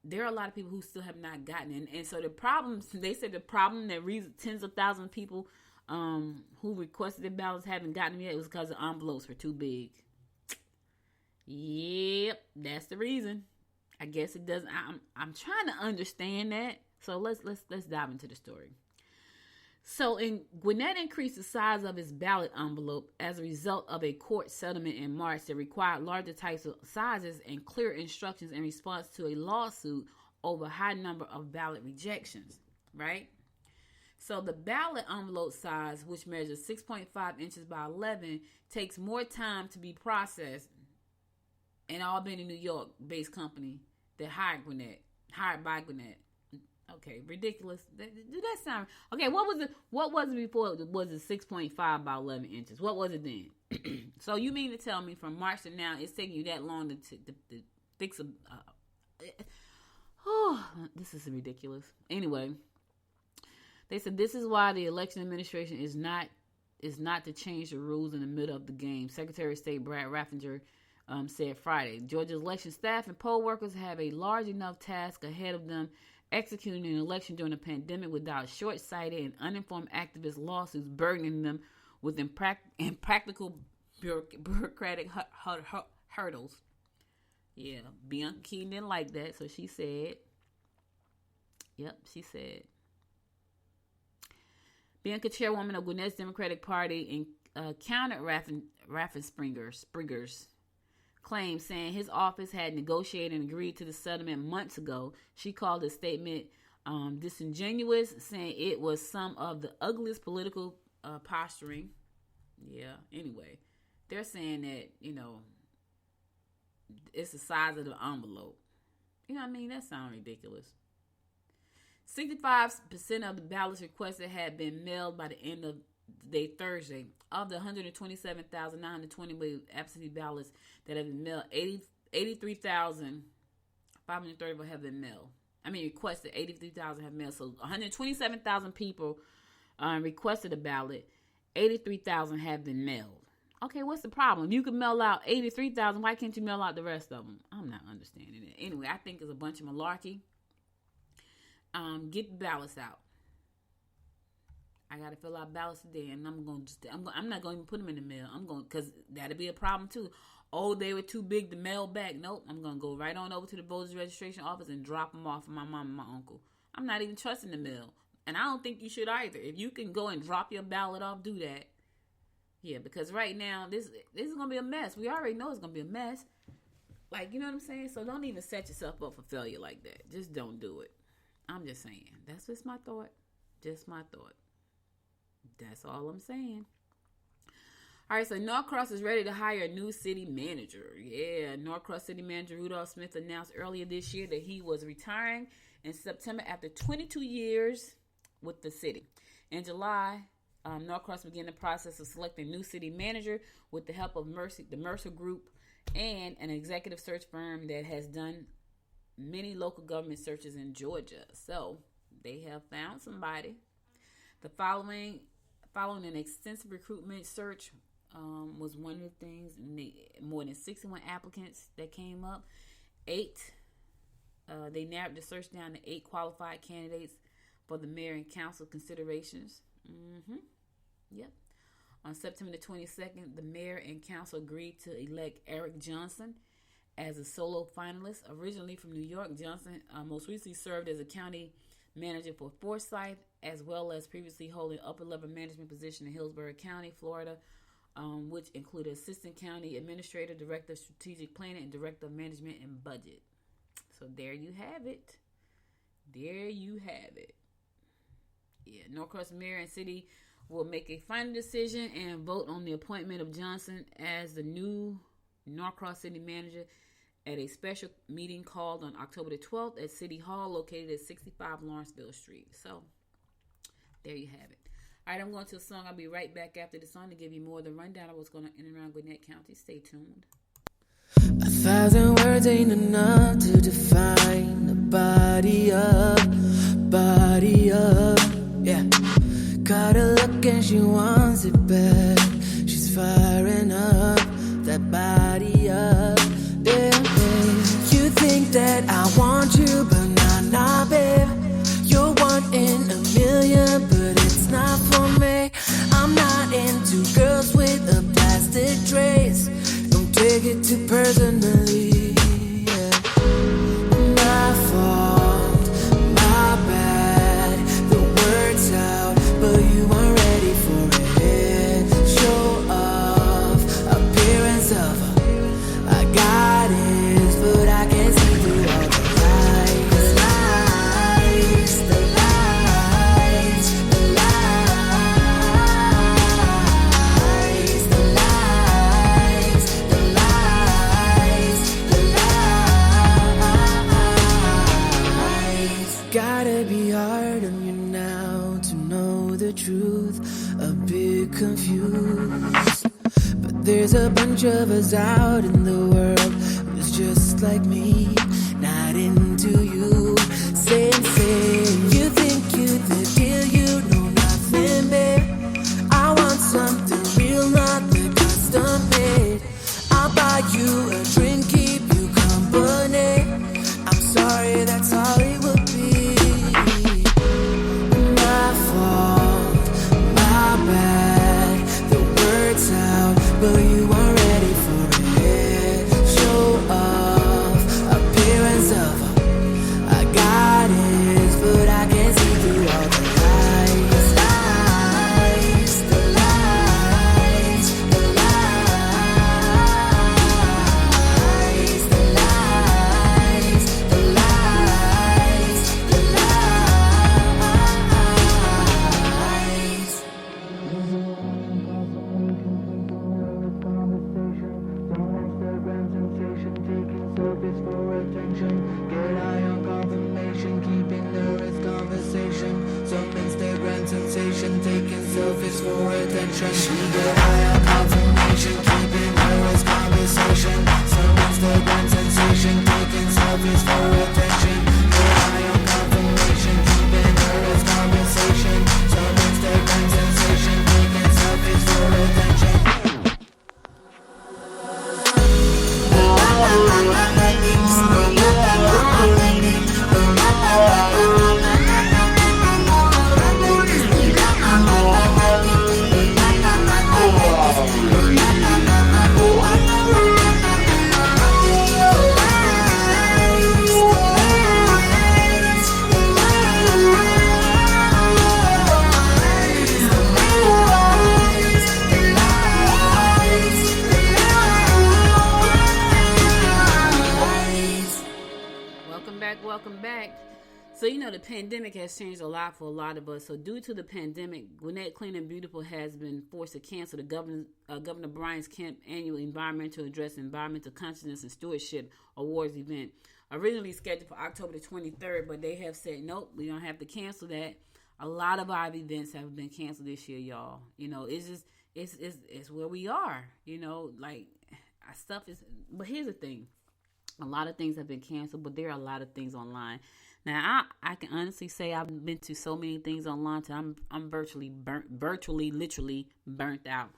There are a lot of people who still have not gotten it. And so the problem, they said the problem that tens of thousands of people who requested their ballots haven't gotten them yet was because the envelopes were too big. Yep, that's the reason. I guess it doesn't. I'm trying to understand that. So let's dive into the story. So Gwinnett increased the size of its ballot envelope as a result of a court settlement in March that required larger types of sizes and clear instructions in response to a lawsuit over a high number of ballot rejections. Right. So the ballot envelope size, which measures 6.5 inches by 11, takes more time to be processed. An Albany, New York-based company that hired by Gwinnett. Okay, ridiculous. Do that sound okay? What was it before? Was it 6.5 by 11 inches? What was it then? So you mean to tell me from March to now it's taking you that long to fix a? This is ridiculous. Anyway, they said this is why the election administration is not to change the rules in the middle of the game. Secretary of State Brad Raffensperger said Friday. Georgia's election staff and poll workers have a large enough task ahead of them executing an election during a pandemic without short-sighted and uninformed activist lawsuits burdening them with impractical bureaucratic hurdles. Yeah, Bianca Keaton didn't like that, so she said, she said. Bianca, chairwoman of Gwinnett's Democratic Party, and countered Raffensperger's claim, saying his office had negotiated and agreed to the settlement months ago. She called the statement disingenuous, saying it was some of the ugliest political posturing. Yeah, anyway, they're saying that, it's the size of the envelope. You know what I mean? That sounds ridiculous. 65% of the ballots requested had been mailed by the end of the day Thursday. Of the 127,920 absentee ballots that have been mailed, 83,530 have been mailed. Requested 83,000 have mailed. So 127,000 people requested a ballot. 83,000 have been mailed. Okay, what's the problem? If you can mail out 83,000, why can't you mail out the rest of them? I'm not understanding it. Anyway, I think it's a bunch of malarkey. Get the ballots out. I gotta fill out ballots today, and I'm not gonna even put them in the mail. Cause that'll be a problem too. Oh, they were too big to mail back. Nope, I'm gonna go right on over to the voters registration office and drop them off for my mom and my uncle. I'm not even trusting the mail, and I don't think you should either. If you can go and drop your ballot off, do that. Yeah, because right now this is gonna be a mess. We already know it's gonna be a mess. Like, you know what I'm saying? So don't even set yourself up for failure like that. Just don't do it. I'm just saying. That's just my thought. Just my thought. That's all I'm saying. All right, so Norcross is ready to hire a new city manager. Yeah, Norcross City Manager Rudolph Smith announced earlier this year that he was retiring in September after 22 years with the city. In July, Norcross began the process of selecting a new city manager with the help of the Mercer Group and an executive search firm that has done many local government searches in Georgia. So they have found somebody. The following an extensive recruitment search was one of the things. More than 61 applicants that came up. They narrowed the search down to 8 qualified candidates for the mayor and council considerations. Yep. On September the 22nd, the mayor and council agreed to elect Eric Johnson as a solo finalist. Originally from New York, Johnson most recently served as a county manager for Forsyth, as well as previously holding upper-level management position in Hillsborough County, Florida. which included Assistant County Administrator, Director of Strategic Planning, and Director of Management and Budget. So there you have it. There you have it. Yeah, Norcross Mayor and City will make a final decision and vote on the appointment of Johnson as the new Norcross City Manager at a special meeting called on October the 12th at City Hall, located at 65 Lawrenceville Street. So, there you have it. All right, I'm going to a song. I'll be right back after the song to give you more of the rundown of what's going on in and around Gwinnett County. Stay tuned. 1,000 words ain't enough to define the body up, yeah. Caught her look and she wants it back. She's firing up that body up, yeah, babe. You think that I want you, but nah, babe. You're one in a million, but it's not for me. I'm not into girls with a plastic trace. Don't take it too personally, yeah. My fault, my bad. The word's out, but you aren't ready for it. Show off, appearance of I got it, but I can't see through all the lies. The lies, the lies, the lies, the lies, the lies, the lies. Gotta be hard on you now to know the truth. A bit confused, but there's a bunch of us out in the world who's just like me, not into you. Same, you think you the deal, you know nothing, babe. I want something real, not the custom made. I'll buy you a drink, keep you company. I'm sorry, that's all it would be. My fault, my bad. The word's out, but you aren't ready for it. Show off, appearance of I got it, but I can't see through all the lies. Lies, the lies, the lies, the lies, the lies, the lies. Instagram sensation, taking selfies for attention. Get high on confirmation, keeping nervous conversation. Some Instagram sensation, taking selfies for attention. She get high on confirmation, keeping nervous conversation. Some Instagram sensation, taking selfies for attention. Get high on confirmation, keeping nervous conversation. Some Instagram sensation, taking selfies for attention. Welcome back. So, the pandemic has changed a lot for a lot of us. So, due to the pandemic, Gwinnett Clean and Beautiful has been forced to cancel the Governor Brian Kemp annual Environmental Address Environmental Consciousness and Stewardship Awards event. Originally scheduled for October the 23rd, but they have said, nope, we don't have to cancel that. A lot of our events have been canceled this year, y'all. It's just, it's where we are, like our stuff is, but here's the thing. A lot of things have been canceled, but there are a lot of things online. Now, I can honestly say I've been to so many things online till I'm virtually, literally burnt out.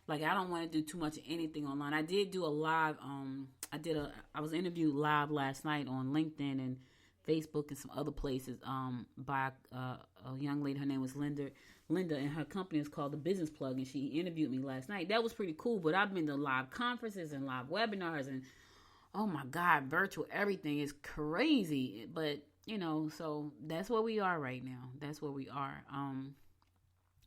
Like, I don't want to do too much of anything online. I did do a live, I was interviewed live last night on LinkedIn and Facebook and some other places by a young lady. Her name was Linda, and her company is called The Business Plug, and she interviewed me last night. That was pretty cool, but I've been to live conferences and live webinars, and oh my God, virtual everything is crazy. But, so that's where we are right now. That's where we are.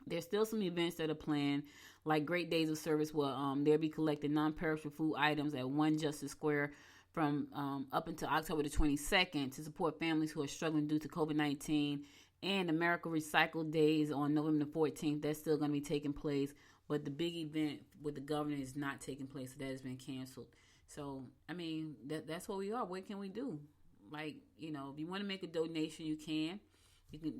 There's still some events that are planned, like Great Days of Service, where they'll be collecting non-perishable food items at One Justice Square from up until October the 22nd to support families who are struggling due to COVID-19. And America Recycle Day is on November the 14th. That's still going to be taking place, but the big event with the governor is not taking place. So that has been canceled. So, I mean, that's what we are. What can we do? Like, you know, if you want to make a donation, you can.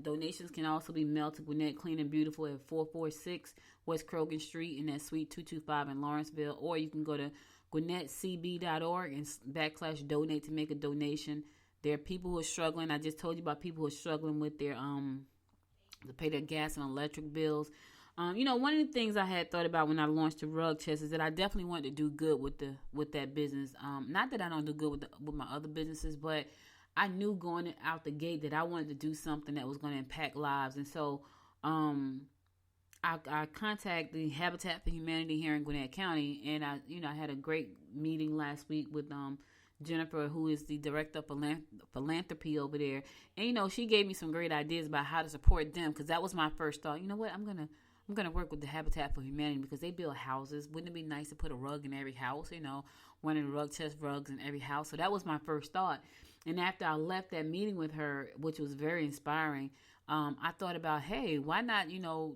Donations can also be mailed to Gwinnett Clean and Beautiful at 446 West Krogan Street in that Suite 225 in Lawrenceville. Or you can go to gwinnettcb.org and /donate to make a donation. There are people who are struggling. I just told you about people who are struggling with their to pay their gas and electric bills. You know, one of the things I had thought about when I launched the rug chest is that I definitely wanted to do good with that business. Not that I don't do good with my other businesses, but I knew going out the gate that I wanted to do something that was going to impact lives. And so I contacted the Habitat for Humanity here in Gwinnett County, and I had a great meeting last week with Jennifer, who is the director of philanthropy over there. And, you know, she gave me some great ideas about how to support them, because that was my first thought. You know what? I'm gonna work with the Habitat for Humanity because they build houses. Wouldn't it be nice to put a rug in every house? You know, one of the rug chest rugs in every house. So that was my first thought. And after I left that meeting with her, which was very inspiring, I thought about, hey, why not, you know,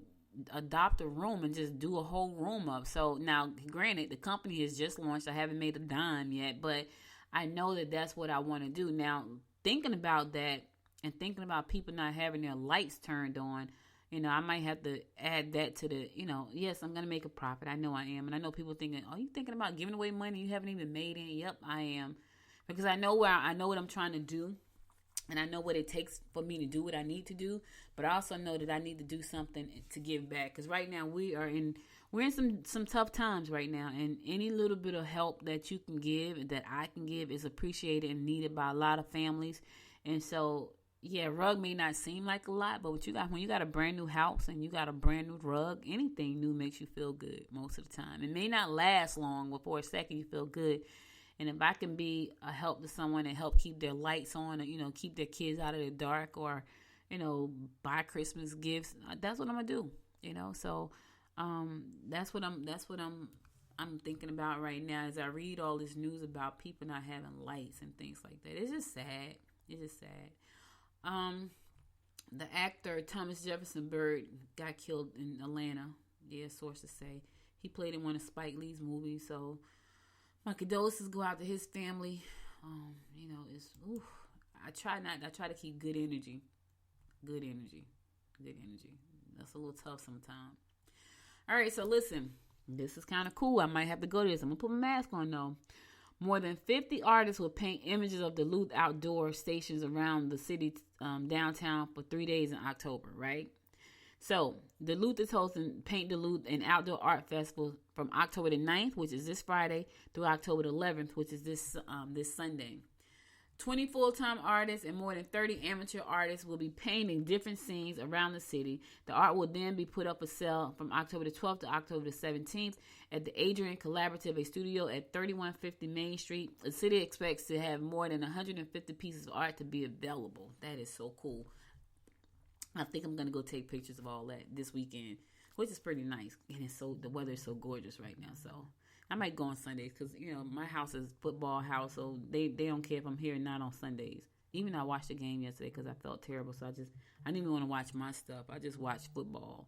adopt a room and just do a whole room up. So now, granted, the company has just launched. I haven't made a dime yet, but I know that that's what I want to do. Now, thinking about that and thinking about people not having their lights turned on, you know, I might have to add that to the, you know, yes, I'm going to make a profit. I know I am. And I know people thinking, oh, you thinking about giving away money? You haven't even made any. Yep, I am. Because I know what I'm trying to do. And I know what it takes for me to do what I need to do. But I also know that I need to do something to give back. Because right now we're in some tough times right now. And any little bit of help that you can give, that I can give, is appreciated and needed by a lot of families. And so, yeah, rug may not seem like a lot, but when you got a brand new house and you got a brand new rug, anything new makes you feel good most of the time. It may not last long, but for a second you feel good. And if I can be a help to someone and help keep their lights on, or, you know, keep their kids out of the dark, or, you know, buy Christmas gifts, that's what I'm gonna do. You know, so that's what I'm thinking about right now as I read all this news about people not having lights and things like that. It's just sad. It's just sad. The actor Thomas Jefferson Bird got killed in Atlanta. Yeah, sources say he played in one of Spike Lee's movies. So my condolences go out to his family. You know, I try to keep good energy. That's a little tough sometimes. All right, so listen, this is kind of cool. I might have to go to this. I'm gonna put my mask on though. More than 50 artists will paint images of Duluth outdoor stations around the city downtown for 3 days in October, right? So, Duluth is hosting Paint Duluth, an outdoor art festival, from October the 9th, which is this Friday, through October the 11th, which is this Sunday. 20 full-time artists and more than 30 amateur artists will be painting different scenes around the city. The art will then be put up for sale from October the 12th to October the 17th at the Adrian Collaborative, a studio at 3150 Main Street. The city expects to have more than 150 pieces of art to be available. That is so cool. I think I'm going to go take pictures of all that this weekend, which is pretty nice. And the weather is so gorgeous right now, so I might go on Sundays because, you know, my house is football house, so they don't care if I'm here or not on Sundays. Even though I watched the game yesterday because I felt terrible, so I didn't even want to watch my stuff. I just watched football.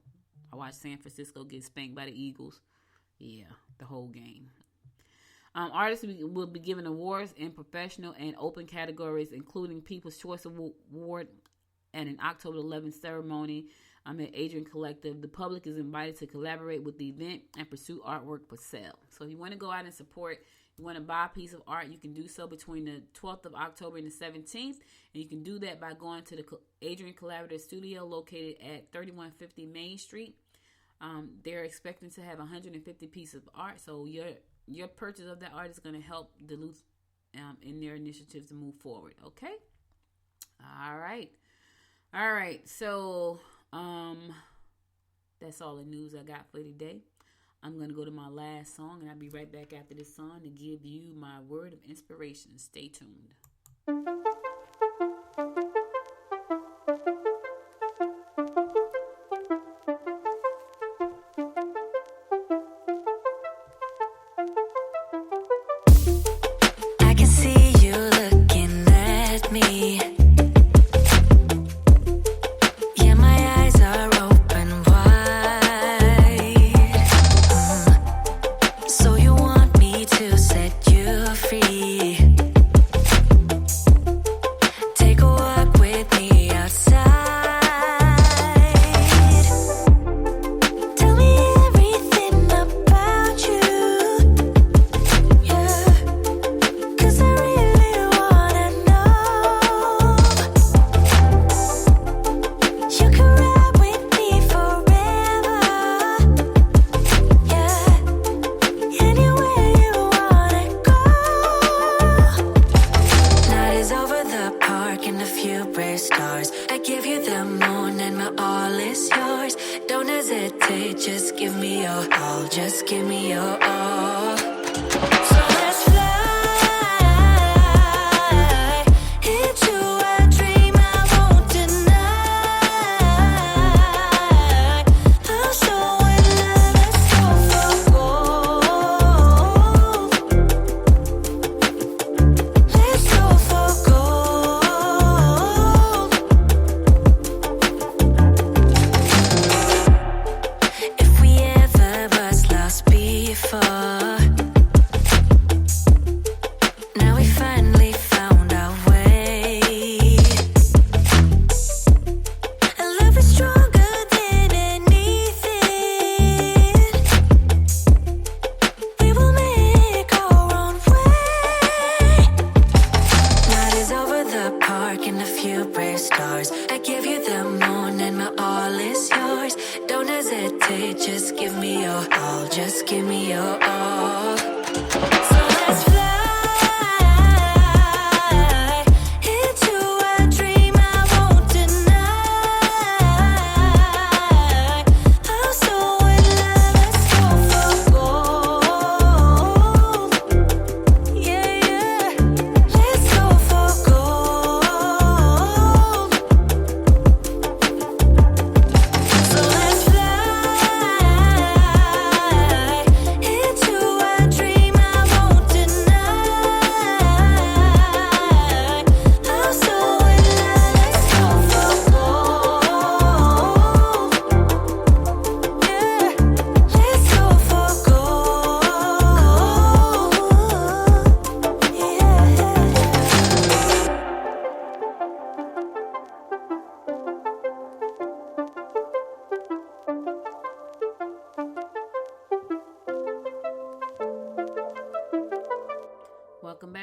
I watched San Francisco get spanked by the Eagles. Yeah, the whole game. Artists will be given awards in professional and open categories, including People's Choice Award and an October 11th ceremony at Adrian Collective. The public is invited to collaborate with the event and pursue artwork for sale. So if you want to go out and support, you want to buy a piece of art, you can do so between the 12th of October and the 17th. And you can do that by going to the Adrian Collaborative Studio located at 3150 Main Street. They're expecting to have 150 pieces of art. So your purchase of that art is going to help Duluth in their initiatives to move forward. Okay? All right. So that's all the news I got for today. I'm going to go to my last song, and I'll be right back after this song to give you my word of inspiration. Stay tuned. just give me your all, just give me your all. So let's fly into a dream I won't deny. I'll show it now, let's go for gold. Let's go for gold. If we ever was lost before, now we finally found our way. And love is stronger than anything. We will make our own way. Night is over the park and a few brave stars. I give you the moon and my all is yours. Don't hesitate, just give me your all, just give me your all. So let's fly into a dream I won't deny. I'll show it now, let's go for gold. Yeah, yeah, let's go for gold. So let's fly into a dream I won't deny. I'll show it now, let's go for gold. Yeah, let's go for gold.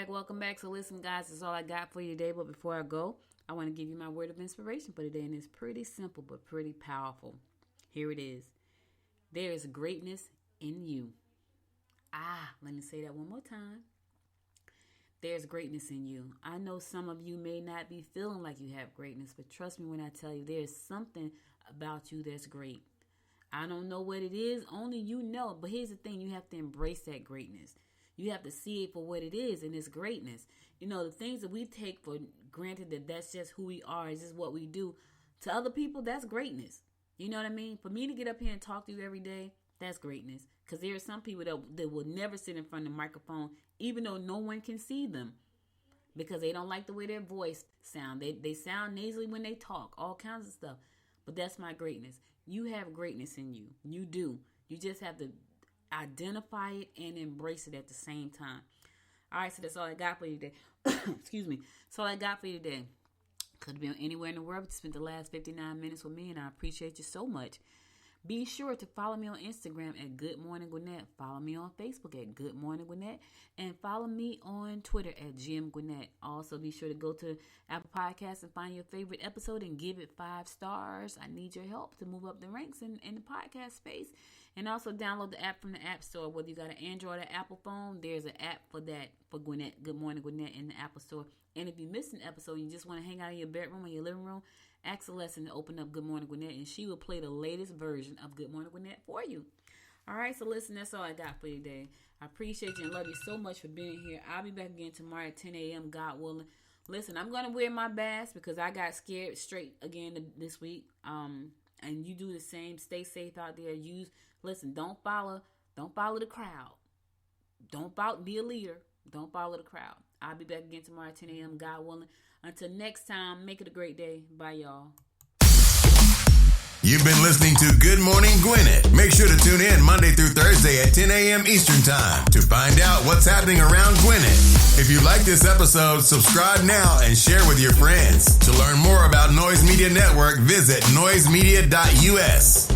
Welcome back. So listen, guys, that's all I got for you today. But before I go, I want to give you my word of inspiration for today. And it's pretty simple, but pretty powerful. Here it is. There is greatness in you. Let me say that one more time. There's greatness in you. I know some of you may not be feeling like you have greatness, but trust me when I tell you, there's something about you that's great. I don't know what it is, only you know. But here's the thing, you have to embrace that greatness. You have to see it for what it is, and it's greatness. You know, the things that we take for granted that that's just who we are, is just what we do. To other people, that's greatness. You know what I mean? For me to get up here and talk to you every day, that's greatness. Because there are some people that will never sit in front of the microphone, even though no one can see them, because they don't like the way their voice sound. They sound nasally when they talk, all kinds of stuff. But that's my greatness. You have greatness in you. You do. You just have to identify it and embrace it at the same time. All right, so that's all I got for you today. Excuse me. That's all I got for you today. Could be anywhere in the world, but you spent the last 59 minutes with me, and I appreciate you so much. Be sure to follow me on Instagram at Good Morning Gwinnett. Follow me on Facebook at Good Morning Gwinnett. And follow me on Twitter at Jim Gwinnett. Also, be sure to go to Apple Podcasts and find your favorite episode and give it 5 stars. I need your help to move up the ranks in the podcast space. And also download the app from the App Store. Whether you got an Android or Apple phone, there's an app for that, for Gwinnett, Good Morning Gwinnett in the Apple Store. And if you missed an episode and you just want to hang out in your bedroom or your living room, ask Celeste to open up Good Morning Gwinnett, and she will play the latest version of Good Morning Gwinnett for you. All right, so listen, that's all I got for you today. I appreciate you and love you so much for being here. I'll be back again tomorrow at 10 a.m., God willing. Listen, I'm going to wear my mask because I got scared straight again this week. And you do the same. Stay safe out there. Listen, don't follow the crowd. Be a leader. Don't follow the crowd. I'll be back again tomorrow at 10 a.m., God willing. Until next time, make it a great day. Bye, y'all. You've been listening to Good Morning Gwinnett. Make sure to tune in Monday through Thursday at 10 a.m. Eastern Time to find out what's happening around Gwinnett. If you like this episode, subscribe now and share with your friends. To learn more about Noise Media Network, visit noisemedia.us.